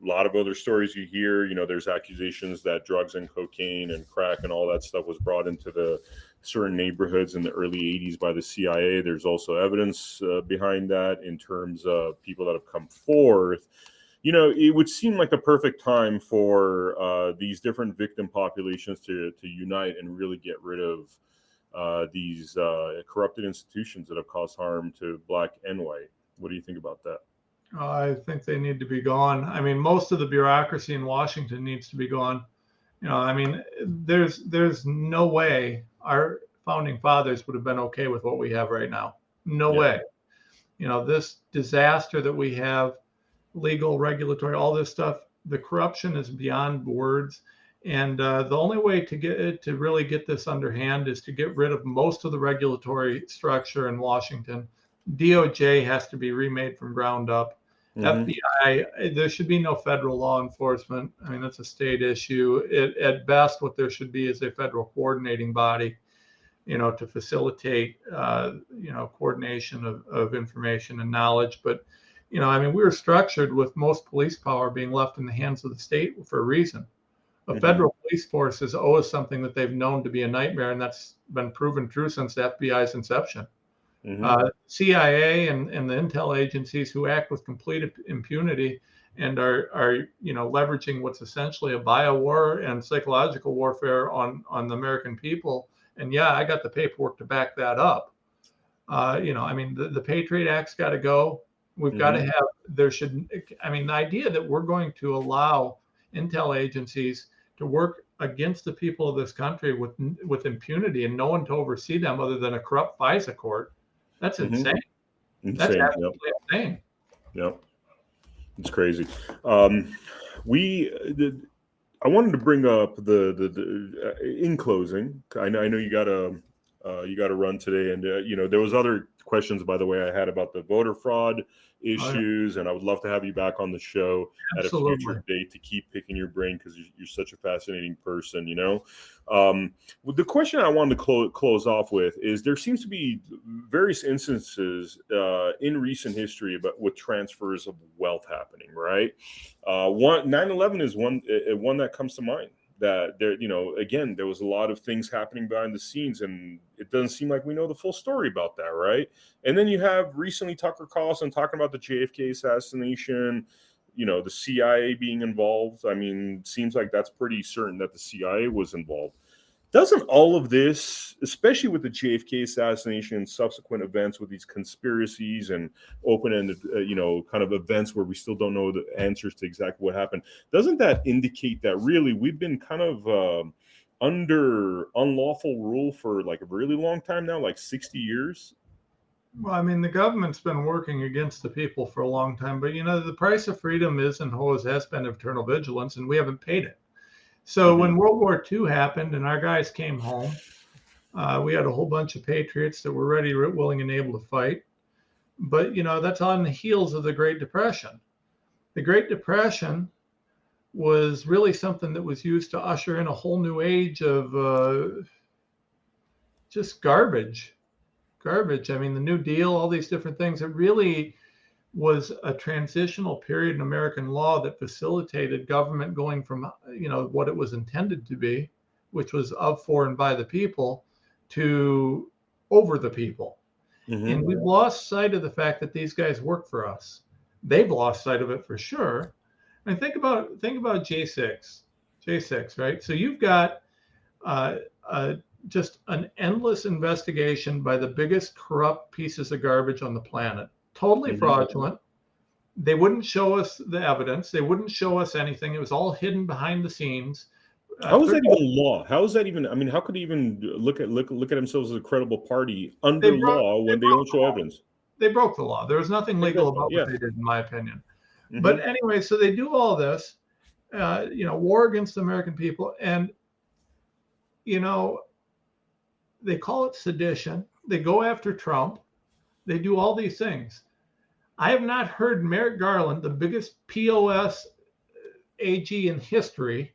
a lot of other stories you hear. There's accusations that drugs and cocaine and crack and all that stuff was brought into the certain neighborhoods in the early 80s by the CIA. There's also evidence behind that in terms of people that have come forth. It would seem like the perfect time for these different victim populations to unite and really get rid of these corrupted institutions that have caused harm to Black and white. What do you think about that? I think they need to be gone. I mean, most of the bureaucracy in Washington needs to be gone. I mean, there's no way our founding fathers would have been okay with what we have right now. No way. This disaster that we have, legal, regulatory, all this stuff, the corruption is beyond words. And the only way to really get this underhand is to get rid of most of the regulatory structure in Washington. DOJ has to be remade from ground up. FBI, there should be no federal law enforcement. I mean, that's a state issue. At best, what there should be is a federal coordinating body, to facilitate, coordination of information and knowledge. But, I mean, we were structured with most police power being left in the hands of the state for a reason. A federal police force is always something that they've known to be a nightmare, and that's been proven true since the FBI's inception. CIA and the intel agencies who act with complete impunity and are leveraging what's essentially a bio war and psychological warfare on the American people. And yeah, I got the paperwork to back that up. I mean, the Patriot Act's got to go. We've got to have, the idea that we're going to allow intel agencies to work against the people of this country with impunity and no one to oversee them other than a corrupt FISA court. That's insane. That's absolutely insane. Yep. It's crazy. I wanted to bring up the in closing. I know you got to run today, and there was other questions, by the way, I had about the voter fraud issues, and I would love to have you back on the show at a future date to keep picking your brain because you're such a fascinating person. The question I wanted to close off with is there seems to be various instances in recent history with transfers of wealth happening, right? 9/11 is one that comes to mind. That there, again, there was a lot of things happening behind the scenes, and it doesn't seem like we know the full story about that, right? And then you have recently Tucker Carlson talking about the JFK assassination, the CIA being involved. I mean, seems like that's pretty certain that the CIA was involved. Doesn't all of this, especially with the JFK assassination and subsequent events with these conspiracies and open-ended, kind of events where we still don't know the answers to exactly what happened, doesn't that indicate that really we've been kind of under unlawful rule for like a really long time now, like 60 years? Well, I mean, the government's been working against the people for a long time, but the price of freedom is and always has been eternal vigilance, and we haven't paid it. So when World War II happened and our guys came home, we had a whole bunch of patriots that were ready, willing, and able to fight. But, that's on the heels of the Great Depression. The Great Depression was really something that was used to usher in a whole new age of just garbage. I mean, the New Deal, all these different things. It really was a transitional period in American law that facilitated government going from, what it was intended to be, which was of, for, and by the people, to over the people. And we've lost sight of the fact that these guys work for us. They've lost sight of it for sure. And think about J6, right? So you've got just an endless investigation by the biggest corrupt pieces of garbage on the planet. Totally fraudulent. They wouldn't show us the evidence. They wouldn't show us anything. It was all hidden behind the scenes. How is that even law? How is that even? I mean, how could they even look at themselves as a credible party under law when they don't show evidence? They broke the law. There was nothing legal about what they did, in my opinion. But anyway, so they do all this, war against the American people, and they call it sedition. They go after Trump. They do all these things. I have not heard Merrick Garland, the biggest POS AG in history,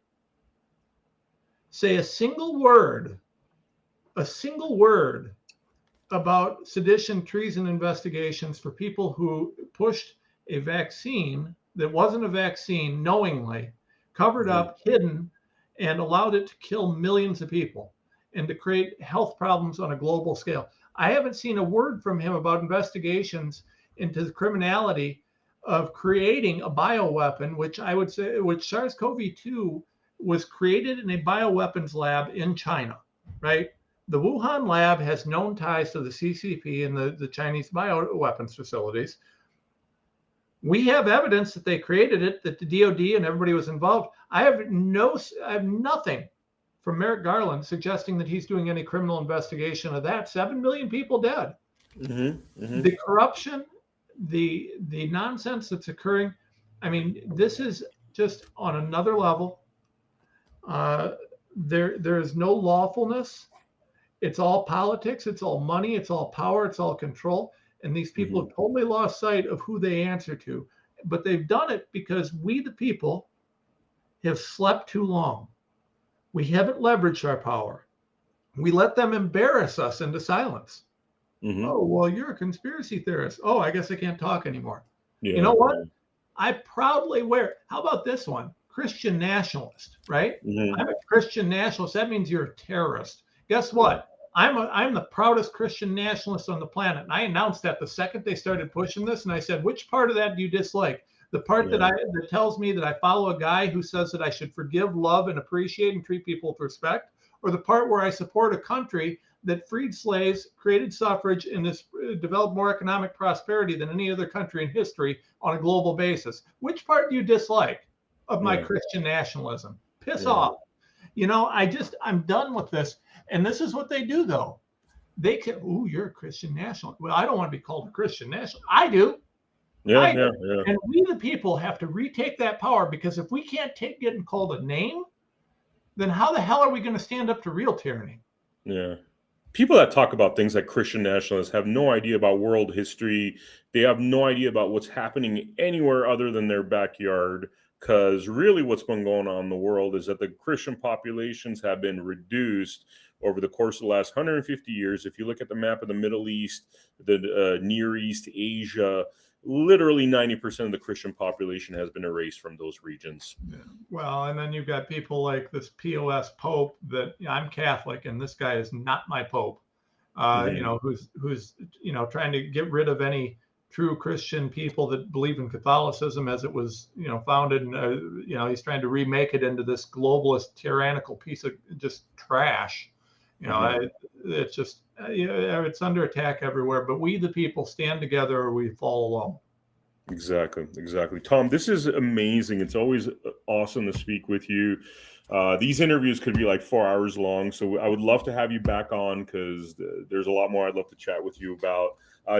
say a single word about sedition, treason investigations for people who pushed a vaccine that wasn't a vaccine knowingly, covered up, hidden, and allowed it to kill millions of people and to create health problems on a global scale. I haven't seen a word from him about investigations into the criminality of creating a bioweapon, which I would say, which SARS-CoV-2 was created in a bioweapons lab in China, right? The Wuhan lab has known ties to the CCP and the Chinese bioweapons facilities. We have evidence that they created it, that the DOD and everybody was involved. I have nothing from Merrick Garland suggesting that he's doing any criminal investigation of that. 7 million people dead. The corruption, the nonsense that's occurring. I mean, this is just on another level. There is no lawfulness. It's all politics. It's all money. It's all power. It's all control. And these people have totally lost sight of who they answer to. But they've done it because we, the people, have slept too long. We haven't leveraged our power. We let them embarrass us into silence. Oh, well, you're a conspiracy theorist. Oh, I guess I can't talk anymore. You know what? I proudly wear, how about this one? Christian nationalist, right? I'm a Christian nationalist. That means you're a terrorist. Guess what? I'm the proudest Christian nationalist on the planet. And I announced that the second they started pushing this. And I said, which part of that do you dislike? The part that tells me that I follow a guy who says that I should forgive, love, and appreciate and treat people with respect? Or the part where I support a country that freed slaves, created suffrage, and has developed more economic prosperity than any other country in history on a global basis? Which part do you dislike of my Christian nationalism? Piss off. You know, I'm done with this. And this is what they do, though. They can, ooh, you're a Christian nationalist. Well, I don't want to be called a Christian nationalist. I do. And we, the people, have to retake that power, because if we can't take getting called a name, then how the hell are we going to stand up to real tyranny? People that talk about things like Christian nationalists have no idea about world history. They have no idea about what's happening anywhere other than their backyard. Because really what's been going on in the world is that the Christian populations have been reduced over the course of the last 150 years. If you look at the map of the Middle East, the Near East, Asia, literally 90% of the Christian population has been erased from those regions. Well, and then you've got people like this POS Pope that, I'm Catholic and this guy is not my Pope, you know, who's, you know, trying to get rid of any true Christian people that believe in Catholicism as it was, you know, founded. And, you know, he's trying to remake it into this globalist, tyrannical piece of just trash. You know, it's just, you know, it's under attack everywhere. But we, the people, stand together or we fall alone. Exactly. Tom, this is amazing. It's always awesome to speak with you. These interviews could be like 4 hours long. So I would love to have you back on, because there's a lot more I'd love to chat with you about.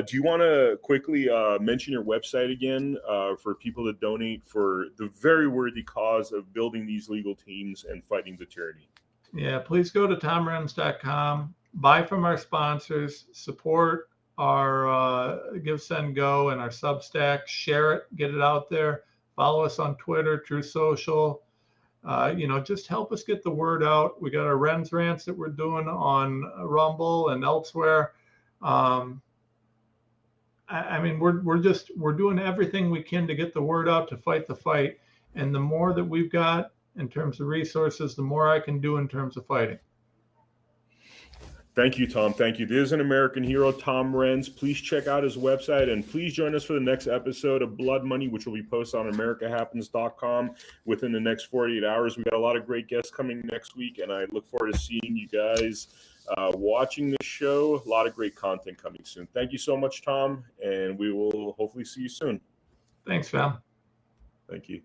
Do you want to quickly mention your website again for people to donate for the very worthy cause of building these legal teams and fighting the tyranny? Yeah, please go to tomrenz.com, buy from our sponsors, support our Give, Send, Go and our Substack, share it, get it out there, follow us on Twitter, True Social. You know, just help us get the word out. We got our Renz rants that we're doing on Rumble and elsewhere. I mean, we're doing everything we can to get the word out, to fight the fight. And the more that we've got in terms of resources, the more I can do in terms of fighting. Thank you, Tom. Thank you. This is an American hero, Tom Renz. Please check out his website, and please join us for the next episode of Blood Money, which will be posted on americahappens.com within the next 48 hours. We got a lot of great guests coming next week, and I look forward to seeing you guys watching this show. A lot of great content coming soon. Thank you so much, Tom, and we will hopefully see you soon. Thanks, Val. Thank you.